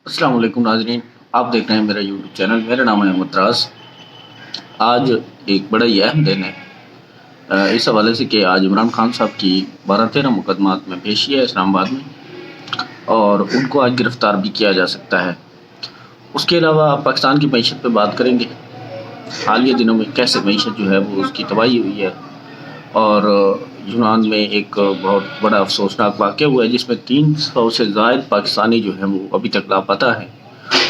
अस्सलाम वालेकुम नाजरीन, आप देख रहे हैं मेरा यूट्यूब चैनल। मेरा नाम है अहमद राज। आज एक बड़ा ही अहम दिन है इस हवाले से कि आज इमरान खान साहब की 12-13 मुकदमात में पेशी है इस्लामाबाद में, और उनको आज गिरफ़्तार भी किया जा सकता है। उसके अलावा पाकिस्तान की मईशत पे बात करेंगे। हालिया दिनों में कैसे मईशत जो है वो उसकी तबाही हुई है, और यूनान में एक बहुत बड़ा अफसोसनाक वाक़या हुआ है जिसमें 300 से ज़ायद पाकिस्तानी जो है वो अभी तक लापता है।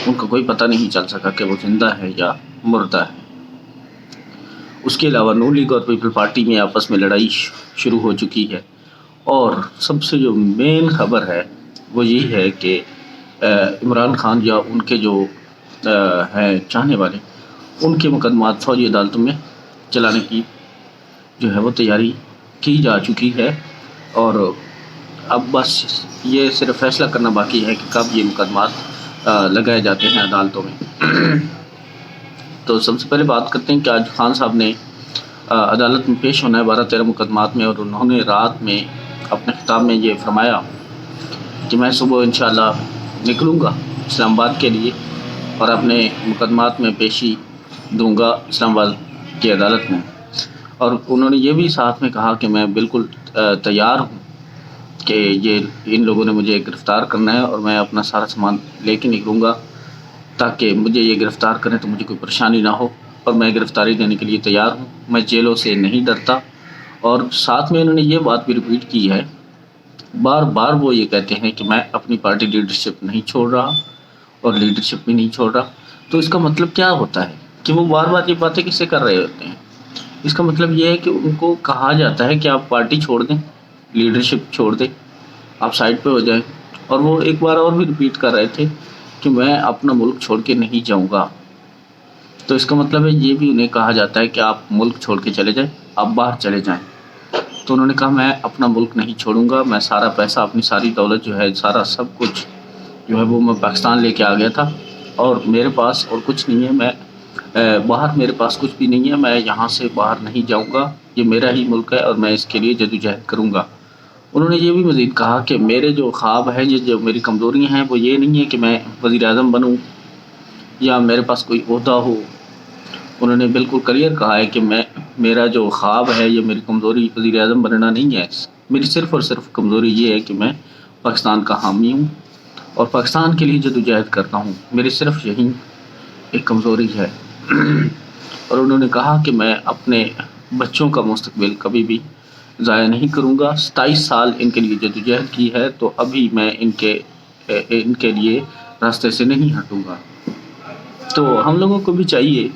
उनका कोई पता नहीं चल सका कि वो ज़िंदा है या मुर्दा है। उसके अलावा नून लीग और पीपल पार्टी में आपस में लड़ाई शुरू हो चुकी है, और सबसे जो मेन खबर है वो यही है कि इमरान खान या उनके जो हैं चाहने वाले, उनके मुकदमात फ़ौजी अदालतों में चलाने की जो है वो तैयारी की जा चुकी है, और अब बस ये सिर्फ फैसला करना बाकी है कि कब ये मुकदमात लगाए जाते हैं अदालतों में। तो सबसे पहले बात करते हैं कि आज खान साहब ने अदालत में पेश होना है 12-13 मुकदमात में, और उन्होंने रात में अपने खिताब में ये फरमाया कि मैं सुबह इंशाअल्लाह निकलूँगा इस्लामाबाद के लिए और अपने मुकदमात में पेशी दूँगा इस्लामाबाद की अदालत में। और उन्होंने ये भी साथ में कहा कि मैं बिल्कुल तैयार हूँ कि ये इन लोगों ने मुझे गिरफ़्तार करना है, और मैं अपना सारा सामान लेके निकलूँगा ताकि मुझे ये गिरफ़्तार करें तो मुझे कोई परेशानी ना हो, और मैं गिरफ़्तारी देने के लिए तैयार हूँ। मैं जेलों से नहीं डरता। और साथ में उन्होंने ये बात भी रिपीट की है, बार बार वो ये कहते हैं कि मैं अपनी पार्टी लीडरशिप नहीं छोड़ रहा और लीडरशिप भी नहीं छोड़ रहा। तो इसका मतलब क्या होता है कि वो बार बार ये बातें किससे कर रहे होते हैं? इसका मतलब ये है कि उनको कहा जाता है कि आप पार्टी छोड़ दें, लीडरशिप छोड़ दें, आप साइड पे हो जाएं। और वो एक बार और भी रिपीट कर रहे थे कि मैं अपना मुल्क छोड़ के नहीं जाऊंगा। तो इसका मतलब है ये भी उन्हें कहा जाता है कि आप मुल्क छोड़ के चले जाएं, आप बाहर चले जाएं। तो उन्होंने कहा मैं अपना मुल्क नहीं छोड़ूंगा, मैं सारा पैसा, अपनी सारी दौलत जो है, सारा सब कुछ जो है वो मैं पाकिस्तान लेके आ गया था, और मेरे पास और कुछ नहीं है। मैं बाहर मेरे पास कुछ भी नहीं है, मैं यहाँ से बाहर नहीं जाऊँगा, ये मेरा ही मुल्क है और मैं इसके लिए जदोजहद करूँगा। उन्होंने ये भी मज़ीद कहा कि मेरे जो ख्वाब हैं, ये जो मेरी कमज़ोरियाँ हैं, वो ये नहीं है कि मैं वज़ीर-ए-आज़म बनूँ या मेरे पास कोई ओहदा हो। उन्होंने बिल्कुल क्लियर कहा है कि मेरा जो ख्वाब है, ये मेरी कमज़ोरी वज़ीर-ए-आज़म बनना नहीं है। मेरी सिर्फ़ और सिर्फ कमज़ोरी ये है कि मैं पाकिस्तान का हामी हूँ और पाकिस्तान के लिए जदोजहद करता हूँ। मेरी सिर्फ यही एक कमज़ोरी है। और उन्होंने कहा कि मैं अपने बच्चों का मुस्तकबिल कभी भी ज़ाया नहीं करूँगा। 27 साल इनके लिए जदोजहद की है, तो अभी मैं इनके लिए रास्ते से नहीं हटूँगा। तो हम लोगों को भी चाहिए,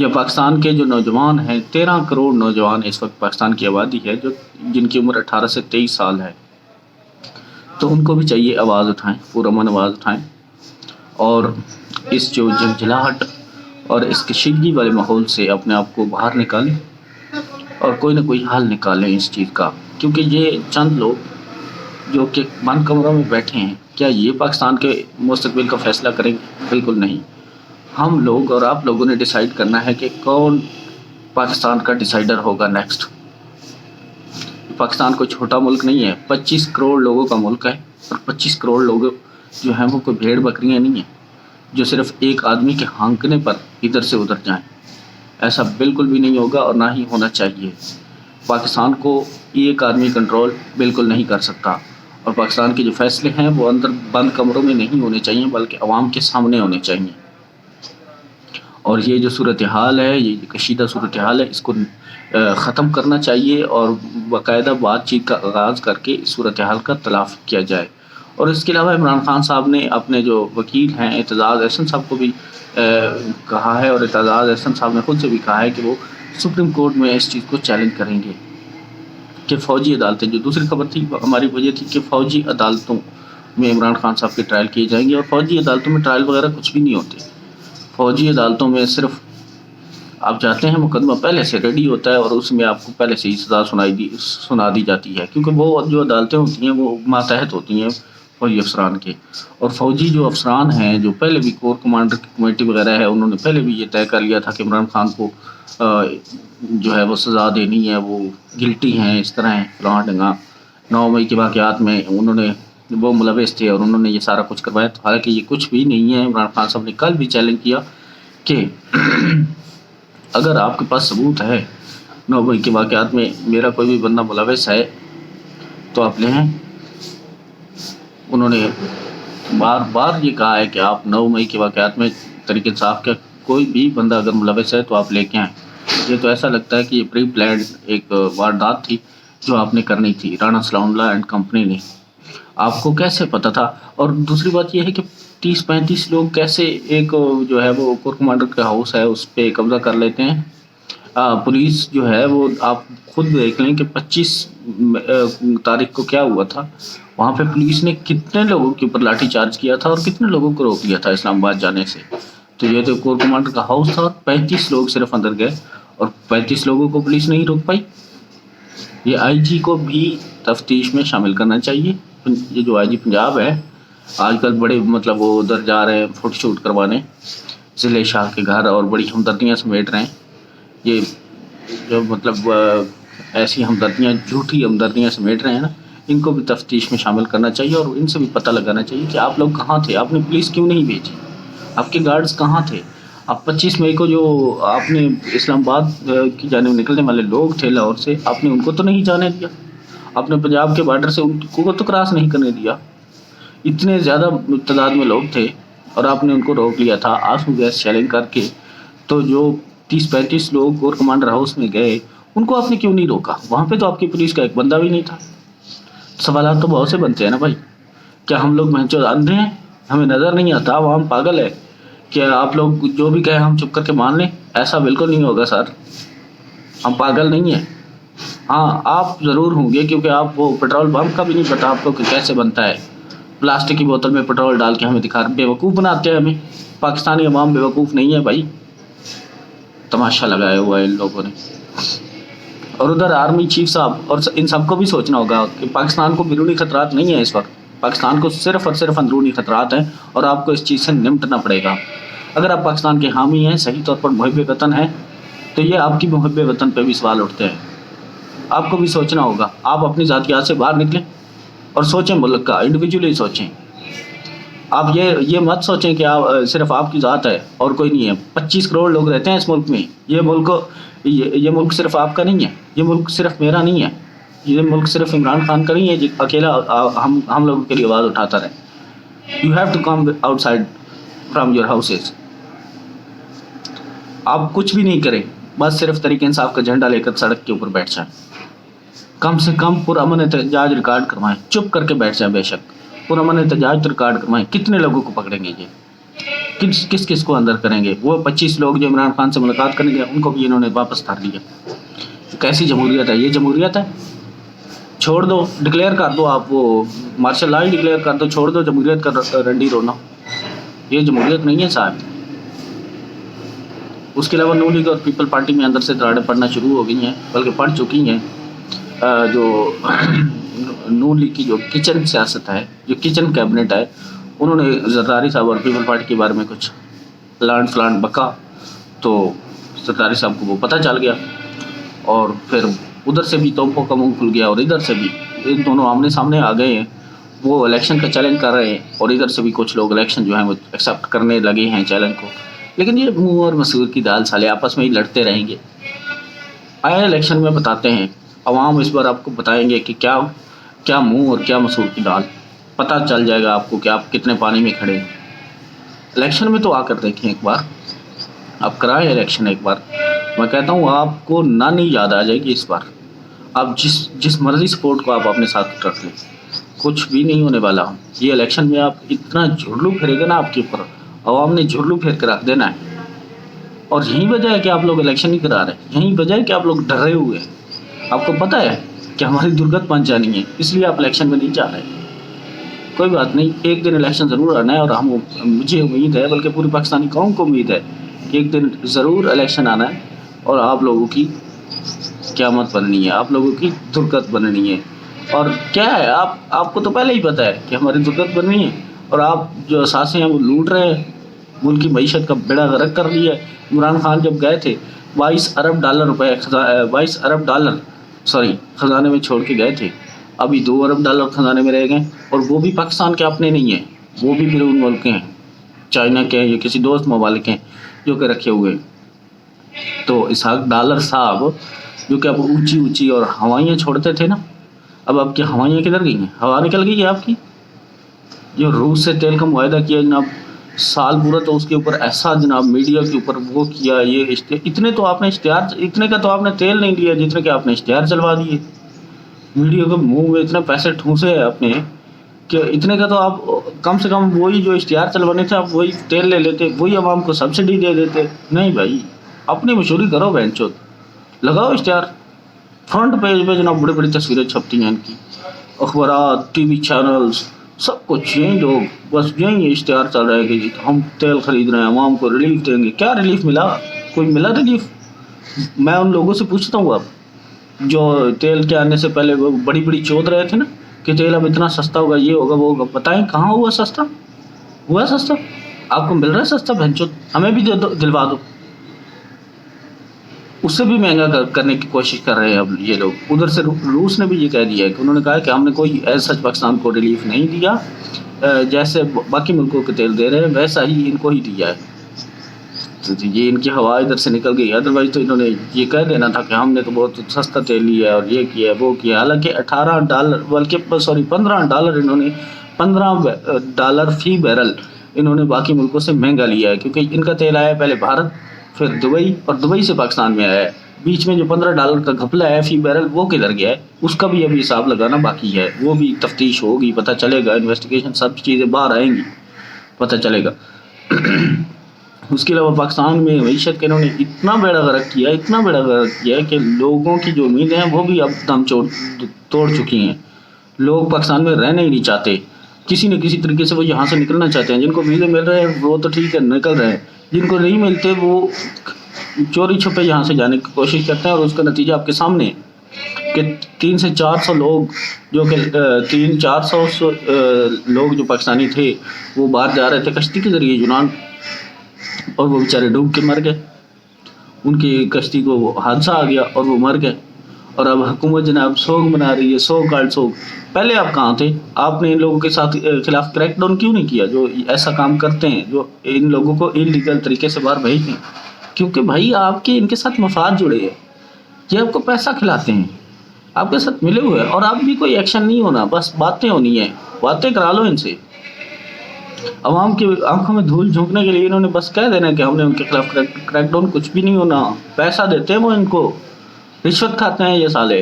या पाकिस्तान के जो नौजवान हैं, 13 करोड़ नौजवान इस वक्त पाकिस्तान की आबादी है जो जिनकी उम्र 18 से 23 साल है, तो उनको भी चाहिए आवाज़ उठाएँ, पुरअमन आवाज़ उठाएँ, और इस जो झंझलाहट और इस कशीदगी वाले माहौल से अपने आप को बाहर निकालें और कोई ना कोई हल निकालें इस चीज़ का। क्योंकि ये चंद लोग जो कि बंद कमरों में बैठे हैं, क्या ये पाकिस्तान के मुस्तकबिल का फ़ैसला करेंगे? बिल्कुल नहीं। हम लोग और आप लोगों ने डिसाइड करना है कि कौन पाकिस्तान का डिसाइडर होगा नेक्स्ट। पाकिस्तान कोई छोटा मुल्क नहीं है, 25 करोड़ लोगों का मुल्क है, और 25 करोड़ लोग जो हैं वो कोई भेड़ बकरियाँ नहीं हैं जो सिर्फ एक आदमी के हाँकने पर इधर से उधर जाएं। ऐसा बिल्कुल भी नहीं होगा और ना ही होना चाहिए। पाकिस्तान को एक आदमी कंट्रोल बिल्कुल नहीं कर सकता, और पाकिस्तान के जो फैसले हैं वो अंदर बंद कमरों में नहीं होने चाहिए, बल्कि आवाम के सामने होने चाहिए। और ये जो सूरत हाल है, ये कशीदा सूरत हाल है, इसको ख़त्म करना चाहिए और बाकायदा बातचीत का आगाज़ करके इस सूरत हाल का तलाफ़ किया जाए। और इसके अलावा इमरान खान साहब ने अपने जो वकील हैं एतजाज़ अहसन साहब को भी कहा है, और एतजाज़ अहसन साहब ने खुद से भी कहा है कि वो सुप्रीम कोर्ट में इस चीज़ को चैलेंज करेंगे कि फ़ौजी अदालतें, जो दूसरी खबर थी हमारी वजह थी कि फ़ौजी अदालतों में इमरान खान साहब के ट्रायल किए जाएंगे, और फ़ौजी अदालतों में ट्रायल वगैरह कुछ भी नहीं होते। फ़ौजी अदालतों में सिर्फ आप जाते हैं, मुकदमा पहले से रेडी होता है और उसमें आपको पहले से ही सज़ा सुना दी जाती है, क्योंकि वो जो अदालतें होती हैं वो मातहत होती हैं फ़ौजी अफसरान के। और फ़ौजी जो अफसरान हैं, जो पहले भी कोर कमांडर की कमेटी वगैरह है, उन्होंने पहले भी ये तय कर लिया था कि इमरान खान को जो है वो सज़ा देनी है, वो गिल्टी हैं, इस तरह है फलां ढंगा। 9 मई के वाक़यात में उन्होंने वो मुलविस थे और उन्होंने ये सारा कुछ करवाया। तो हालांकि ये कुछ भी नहीं है। इमरान खान साहब ने कल भी चैलेंज किया कि अगर आपके पास सबूत है 9 मई के वाक़यात में मेरा कोई भी बंदा मुलविस है तो आप ले आएं। उन्होंने बार बार ये कहा है कि आप 9 मई के वाक़यात में तहरीक इंसाफ का कोई भी बंदा अगर मुलविस है तो आप लेके आएँ। ये तो ऐसा लगता है कि ये प्री प्लान्ड एक वारदात थी जो आपने करनी थी, राणा सलाउल्लाह एंड कंपनी ने। आपको कैसे पता था? और दूसरी बात ये है कि 30-35 लोग कैसे एक जो है वो कोर कमांडर का हाउस है उस पर कब्जा कर लेते हैं। पुलिस जो है वो आप खुद देख लें कि 25 तारीख को क्या हुआ था। वहाँ पे पुलिस ने कितने लोगों के ऊपर लाठी चार्ज किया था और कितने लोगों को रोक लिया था इस्लामाबाद जाने से। तो ये तो कोर कमांडर का हाउस था और 35 लोग सिर्फ अंदर गए और 35 लोगों को पुलिस नहीं रोक पाई। ये आईजी को भी तफ्तीश में शामिल करना चाहिए। ये जो आईजी पंजाब है आजकल बड़े मतलब वो उधर जा रहे हैं फोटोशूट करवाने ज़िले शाह के घर और बड़ी हमदर्दियाँ समेट रहे हैं। ये जो मतलब ऐसी हमदर्दियाँ, झूठी हमदर्दियाँ समेट रहे हैं ना, इनको भी तफ्तीश में शामिल करना चाहिए और इनसे भी पता लगाना चाहिए कि आप लोग कहाँ थे, आपने पुलिस क्यों नहीं भेजी, आपके गार्ड्स कहाँ थे। आप 25 मई को जो आपने इस्लामाबाद की जाने निकलने वाले लोग थे लाहौर से, आपने उनको तो नहीं जाने दिया। आपने पंजाब के बॉर्डर से उनको तो क्रॉस नहीं करने दिया। इतने ज़्यादा तादाद में लोग थे और आपने उनको रोक लिया था आंसू गैस चैलेंज करके। तो जो 30-35 लोग कोर कमांडर हाउस में गए उनको आपने क्यों नहीं रोका? वहाँ पे तो आपकी पुलिस का एक बंदा भी नहीं था। सवाल तो बहुत से बनते हैं ना भाई। क्या हम लोग महचो अंधे हैं, हमें नज़र नहीं आता, वो हम पागल है? क्या आप लोग जो भी कहें हम चुप करके मान लें? ऐसा बिल्कुल नहीं होगा सर, हम पागल नहीं हैं। हाँ, आप ज़रूर होंगे क्योंकि आप वो पेट्रोल पंप का भी नहीं पता आपको कि कैसे बनता है। प्लास्टिक की बोतल में पेट्रोल डाल के हमें दिखा बेवकूफ़ बनाते हैं हमें। पाकिस्तानी अवाम बेवकूफ़ नहीं है भाई, तमाशा लगाया हुआ है इन लोगों ने। और उधर आर्मी चीफ साहब और इन सबको भी सोचना होगा कि पाकिस्तान को बैरूनी खतरात नहीं है इस वक्त, पाकिस्तान को सिर्फ़ और सिर्फ अंदरूनी खतरात हैं और आपको इस चीज़ से निपटना पड़ेगा। अगर आप पाकिस्तान के हामी हैं, सही तौर पर मुहिब वतन हैं, तो ये आपकी मुहिब वतन पे भी सवाल उठते हैं। आपको भी सोचना होगा। आप अपनी ज़ातियात से बाहर निकलें और सोचें, मुल्क का इंडिविजुअली सोचें। आप ये मत सोचें कि आप सिर्फ आपकी ज़ात है और कोई नहीं है। 25 करोड़ लोग रहते हैं इस मुल्क में। ये मुल्क सिर्फ आपका नहीं है, ये मुल्क सिर्फ मेरा नहीं है, ये मुल्क सिर्फ इमरान खान का नहीं है जो अकेला हम लोगों के लिए आवाज़ उठाता रहे। You have to come outside from your houses. आप कुछ भी नहीं करें, बस सिर्फ तहरीक इंसाफ का झंडा लेकर सड़क के ऊपर बैठ जाएं। कम से कम पुरअमन एहतजाज रिकॉर्ड करवाएं, चुप करके बैठ जाएं। बेशक पुरअमन एहतजाज रिकॉर्ड करवाएं। कितने लोगों को पकड़ेंगे ये? किस को अंदर करेंगे? वो 25 लोग जो इमरान खान से मुलाकात करेंगे उनको भी इन्होंने वापस कर लिया। कैसी जमहूरियत है? ये जमहूरियत है? छोड़ दो, डिक्लेयर कर दो, आप वो मार्शल लॉ ही डिक्लेयर कर दो, छोड़ दो जमहूरियत का रंडी रोना। ये जमहूरियत नहीं है साहब। उसके अलावा नून लीग और पीपल पार्टी में अंदर से दरारें पड़ना शुरू हो गई हैं, बल्कि पड़ चुकी हैं। जो नून लीग की जो किचन सियासत है, जो किचन कैबिनेट है, उन्होंने जरदारी साहब और पीपल पार्टी के बारे में कुछ प्लान फ्लान बका, तो जरदारी साहब को वो पता चल गया और फिर उधर से भी तोपों का मुंह खुल गया और इधर से भी इन दोनों आमने सामने आ गए हैं। वो इलेक्शन का चैलेंज कर रहे हैं और इधर से भी कुछ लोग इलेक्शन जो है वो एक्सेप्ट करने लगे हैं चैलेंज को। लेकिन ये मुंह और मसूर की दाल साले आपस में ही लड़ते रहेंगे। आए इलेक्शन में बताते हैं, अवाम इस बार आपको बताएंगे कि क्या मुंह और क्या मसूर की दाल। पता चल जाएगा आपको कि आप कितने पानी में खड़े हैं। इलेक्शन में तो आकर देखें एक बार, आप कराएं इलेक्शन एक बार। मैं कहता हूँ आपको नानी याद आ जाएगी इस बार। आप जिस मर्जी सपोर्ट को आप अपने साथ रख लें, कुछ भी नहीं होने वाला। ये इलेक्शन में आप इतना झुरलू फेरेगा ना आपके ऊपर, अवाम ने झुरलू फेर के रख देना है। और यही वजह है कि आप लोग इलेक्शन नहीं करा रहे, यही वजह है कि आप लोग डरे हुए हैं। आपको पता है कि हमारी दुर्गत बन जानी है, इसलिए आप इलेक्शन में नहीं जा रहे। कोई बात नहीं, एक दिन इलेक्शन ज़रूर आना है और मुझे उम्मीद है, बल्कि पूरी पाकिस्तानी कौम को उम्मीद है कि एक दिन ज़रूर इलेक्शन आना है और आप लोगों की क़यामत बननी है, आप लोगों की दुर्गत बननी है। और क्या है, आपको तो पहले ही पता है कि हमारी दुर्गत बननी है और आप जो असासे हैं वो लूट रहे हैं, मुल्क की मईशत का बेड़ा गर्क कर लिया है। इमरान खान जब गए थे 22 अरब डॉलर खजाने में छोड़ के गए थे ابھی $2 ارب خزانے میں رہ گئے، اور وہ بھی پاکستان کے اپنے نہیں ہیں، وہ بھی بیرون ملک کے ہیں، چائنا کے ہیں یا کسی دوست ممالک ہیں جو کہ رکھے ہوئے ہیں۔ تو اسحاق ڈالر صاحب جو کہ اب اونچی اونچی اور ہوائیاں چھوڑتے تھے نا، اب آپ کی ہوائیاں کدھر گئی ہیں؟ ہوا نکل گئی ہے آپ کی۔ جو روس سے تیل کا معاہدہ کیا جناب، سال پورا تو اس کے اوپر ایسا جناب میڈیا کے اوپر وہ کیا، یہ اتنے تو آپ نے اشتہار، اتنے کا تو آپ نے تیل نہیں لیا جتنے کہ آپ نے اشتہار چلوا دیے، میڈیا کے منہ میں اتنے پیسے ٹھونسے ہیں آپ نے کہ اتنے کا تو آپ کم سے کم وہی جو اشتہار چلوانے تھے آپ وہی تیل لے لیتے، وہی عوام کو سبسڈی دے دیتے۔ نہیں بھائی، اپنی مشہوری کرو بہن چود، لگاؤ اشتہار، فرنٹ پیج پہ جناب بڑی بڑی تصویریں چھپتی ہیں ان کی، اخبارات، ٹی وی چینلز، سب کچھ یہی لوگ بس یہی اشتہار چل رہا ہے کہ جی ہم تیل خرید رہے ہیں، عوام کو ریلیف دیں گے۔ کیا ریلیف ملا؟ کوئی ملا ریلیف؟ میں ان لوگوں سے پوچھتا ہوں اب جو تیل کے آنے سے پہلے وہ بڑی بڑی چود رہے تھے نا کہ تیل اب اتنا سستا ہوگا، یہ ہوگا وہ ہوگا، بتائیں کہاں ہوا سستا؟ ہوا سستا؟ آپ کو مل رہا ہے سستا؟ بہن چود ہمیں بھی دے دو، دلوا دو۔ اس سے بھی مہنگا کرنے کی کوشش کر رہے ہیں اب یہ لوگ۔ ادھر سے روس نے بھی یہ کہہ دیا ہے کہ انہوں نے کہا کہ ہم نے کوئی ایسا پاکستان کو ریلیف نہیں دیا، جیسے باقی ملکوں کے تیل دے رہے ہیں ویسا ہی ان کو ہی دیا ہے۔ تو یہ ان کی ہوا ادھر سے نکل گئی، ادروائز تو انہوں نے یہ کہہ دینا تھا کہ ہم نے تو بہت سستا تیل لیا ہے اور یہ کیا ہے وہ کیا ہے۔ حالانکہ $18 بلکہ سوری $15 انہوں نے $15 فی بیرل انہوں نے باقی ملکوں سے مہنگا لیا ہے، کیونکہ ان کا تیل آیا پہلے بھارت، پھر دبئی، اور دبئی سے پاکستان میں آیا ہے۔ بیچ میں جو $15 کا گھپلا ہے فی بیرل وہ کدھر گیا ہے؟ اس کا بھی ابھی حساب لگانا باقی ہے، وہ بھی تفتیش ہوگی، پتہ چلے گا، انویسٹیگیشن سب چیزیں باہر آئیں گی، پتہ چلے گا۔ اس کے علاوہ پاکستان میں معیشت کے انہوں نے اتنا بیڑا غرق کیا، اتنا بیڑا غرق کیا کہ لوگوں کی جو امیدیں ہیں وہ بھی اب دم توڑ چکی ہیں۔ لوگ پاکستان میں رہنا ہی نہیں چاہتے، کسی نہ کسی طریقے سے وہ یہاں سے نکلنا چاہتے ہیں۔ جن کو ویزے مل رہے ہیں وہ تو ٹھیک ہے نکل رہے ہیں، جن کو نہیں ملتے وہ چوری چھپے یہاں سے جانے کی کوشش کرتے ہیں، اور اس کا نتیجہ آپ کے سامنے ہے کہ 300 سے 400 لوگ جو کہ 300-400 لوگ جو پاکستانی تھے وہ باہر جا رہے تھے کشتی کے ذریعے یونان، اور وہ بیچارے ڈوب کے مر گئے، ان کی کشتی کو حادثہ آ گیا اور وہ مر گئے۔ اور اب حکومت جناب سوگ منا رہی ہے، سوگ کارڈ سوگ۔ پہلے آپ کہاں تھے؟ آپ نے ان لوگوں کے ساتھ خلاف کریک ڈاؤن کیوں نہیں کیا جو ایسا کام کرتے ہیں، جو ان لوگوں کو انلیگل طریقے سے باہر بھیجتے ہیں؟ کیونکہ بھائی آپ کے ان کے ساتھ مفاد جڑے ہیں، یہ آپ کو پیسہ کھلاتے ہیں، آپ کے ساتھ ملے ہوئے ہیں، اور آپ بھی کوئی ایکشن نہیں ہونا، بس باتیں ہونی ہیں، باتیں کرا لو ان سے۔ عوام کی آنکھوں میں دھول جھونکنے کے لیے انہوں نے بس کہہ دینا کہ ہم نے ان کے خلاف کریک ڈاؤن، کچھ بھی نہیں ہونا۔ پیسہ دیتے ہیں وہ ان کو، رشوت کھاتے ہیں یہ سالے،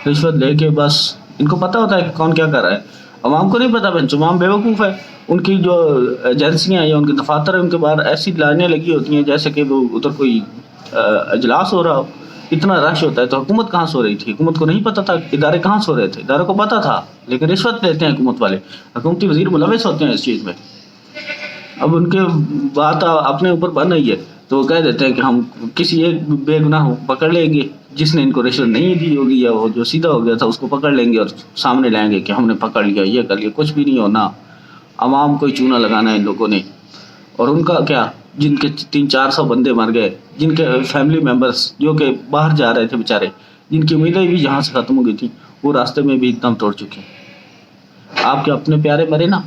رشوت لے کے بس ان کو پتہ ہوتا ہے کہ کون کیا کر رہا ہے، عوام کو نہیں پتہ۔ بہن عوام بیوقوف ہے، ان کی جو ایجنسیاں ہیں یا ان کے دفاتر ہیں ان کے باہر ایسی لائنیں لگی ہوتی ہیں جیسے کہ وہ ادھر کوئی اجلاس ہو رہا ہو، اتنا رش ہوتا ہے۔ تو حکومت کہاں سو رہی تھی؟ حکومت کو نہیں پتہ تھا ادارے کہاں سو رہے تھے؟ ادارے کو پتہ تھا، لیکن رشوت لیتے ہیں حکومت والے، حکومتی وزیر ملوث ہوتے ہیں اس چیز میں۔ اب ان کے بات اپنے اوپر بن رہی ہے تو وہ کہہ دیتے ہیں کہ ہم کسی ایک بے گناہ پکڑ لیں گے جس نے ان کو رشوت نہیں دی ہوگی یا وہ جو سیدھا ہو گیا تھا اس کو پکڑ لیں گے اور سامنے لائیں گے کہ ہم نے پکڑ لیا، یہ کر لیا۔ کچھ بھی نہیں ہونا، عوام کو ہی چونا لگانا ہے ان لوگوں نے۔ اور ان کا کیا، جن کے 300-400 بندے مر گئے، جن کے فیملی ممبرس جو کہ باہر جا رہے تھے بیچارے، جن کی امیدیں بھی جہاں سے ختم ہو گئی تھی، وہ راستے میں بھی دم توڑ چکے ہیں۔ آپ کے اپنے پیارے مرے نا،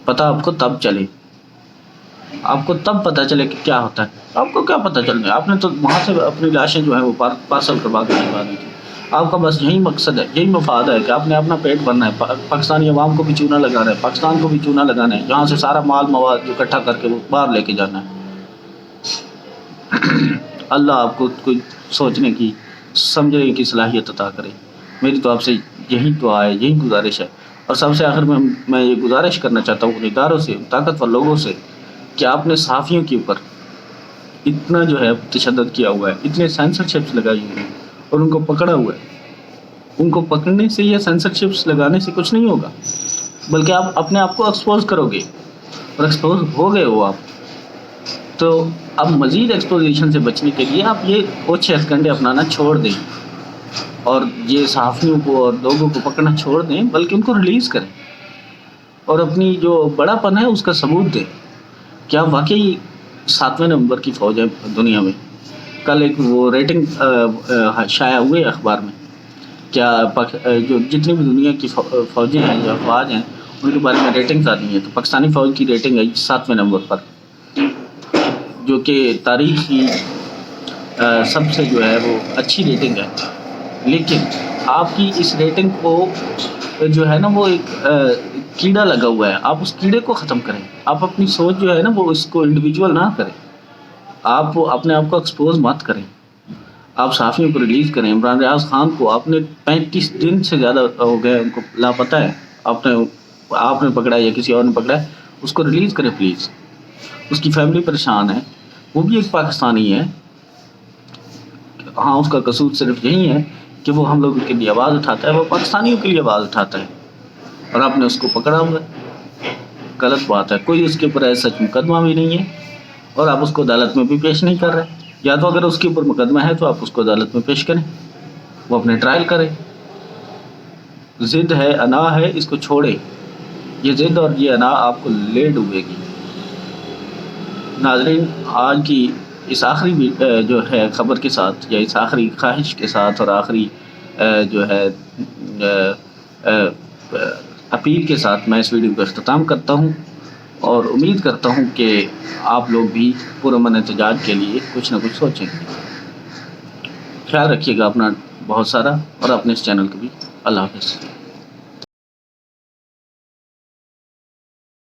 پتہ آپ کو تب چلے، آپ کو تب پتہ چلے کہ کیا ہوتا ہے۔ آپ کو کیا پتہ چلنا ہے؟ آپ نے تو وہاں سے اپنی لاشیں جو ہیں وہ پارسل کروا کے بھجوا دی تھی۔ آپ کا بس یہی مقصد ہے، یہی مفاد ہے کہ آپ نے اپنا پیٹ بھرنا ہے، پاکستانی عوام کو بھی چونا لگانا ہے، پاکستان کو بھی چونا لگانا ہے، یہاں سے سارا مال مواد جو اکٹھا کر کے وہ باہر لے کے جانا ہے۔ اللہ آپ کو کوئی سوچنے کی، سمجھنے کی صلاحیت عطا کرے۔ میری تو آپ سے یہی دعا ہے، یہی گزارش ہے۔ اور سب سے آخر میں یہ گزارش کرنا چاہتا ہوں اپنے اداروں سے، طاقتور لوگوں سے، کہ آپ نے صحافیوں کے اوپر اتنا جو ہے تشدد کیا ہوا ہے، اتنے سینسرشپس لگائی ہوئی ہیں اور ان کو پکڑا ہوا ہے۔ ان کو پکڑنے سے یا سینسرشپس لگانے سے کچھ نہیں ہوگا، بلکہ آپ اپنے آپ کو ایکسپوز کرو گے، اور ایکسپوز ہو گئے ہو آپ۔ تو اب مزید ایکسپوزیشن سے بچنے کے لیے آپ یہ اوچھے ہتھ اپنانا چھوڑ دیں، اور یہ صحافیوں کو اور لوگوں کو پکڑنا چھوڑ دیں، بلکہ ان کو ریلیز کریں، اور اپنی جو بڑا پن ہے اس کا ثبوت دیں۔ کیا واقعی 7ویں نمبر کی فوج ہے دنیا میں؟ کل ایک وہ ریٹنگ شائع ہوئے اخبار میں کیا جو جتنی بھی دنیا کی فوجیں ہیں یا افواج ہیں ان کے بارے میں ریٹنگز آتی ہیں، تو پاکستانی فوج کی ریٹنگ ہے 7ویں نمبر پر، جو کہ تاریخ کی سب سے جو ہے وہ اچھی ریٹنگ ہے۔ لیکن آپ کی اس ریٹنگ کو جو ہے نا وہ ایک کیڑا لگا ہوا ہے، آپ اس کیڑے کو ختم کریں۔ آپ اپنی سوچ جو ہے نا وہ اس کو انڈیویجول نہ کریں، آپ اپنے آپ کو ایکسپوز مت کریں۔ آپ صحافیوں کو ریلیز کریں۔ عمران ریاض خان کو آپ نے 35 دن سے زیادہ ہو گئے ان کو لاپتہ ہے، آپ نے پکڑا یا کسی اور نے پکڑا ہے، اس کو ریلیز کریں پلیز۔ اس کی فیملی پریشان ہے، وہ بھی ایک پاکستانی ہے۔ ہاں، اس کا قصور صرف یہی ہے کہ وہ ہم لوگوں کے لیے آواز اٹھاتا ہے، وہ پاکستانیوں کے لیے آواز اٹھاتا ہے، اور آپ نے اس کو پکڑا ہوا ہے۔ غلط بات ہے، کوئی اس کے اوپر ایسا سچ مقدمہ بھی نہیں ہے، اور آپ اس کو عدالت میں بھی پیش نہیں کر رہے۔ یا تو اگر اس کے اوپر مقدمہ ہے تو آپ اس کو عدالت میں پیش کریں، وہ اپنے ٹرائل کرے۔ ضد ہے، انا ہے، اس کو چھوڑے۔ یہ ضد اور یہ انا آپ کو لے ڈوبے گی۔ ناظرین، آج کی اس آخری جو ہے خبر کے ساتھ، یا اس آخری خواہش کے ساتھ اور آخری جو ہے اپیل کے ساتھ میں اس ویڈیو کا اختتام کرتا ہوں، اور امید کرتا ہوں کہ آپ لوگ بھی پرامن احتجاج کے لیے کچھ نہ کچھ سوچیں گے۔ خیال رکھیے گا اپنا بہت سارا، اور اپنے اس چینل کو بھی۔ اللہ حافظ۔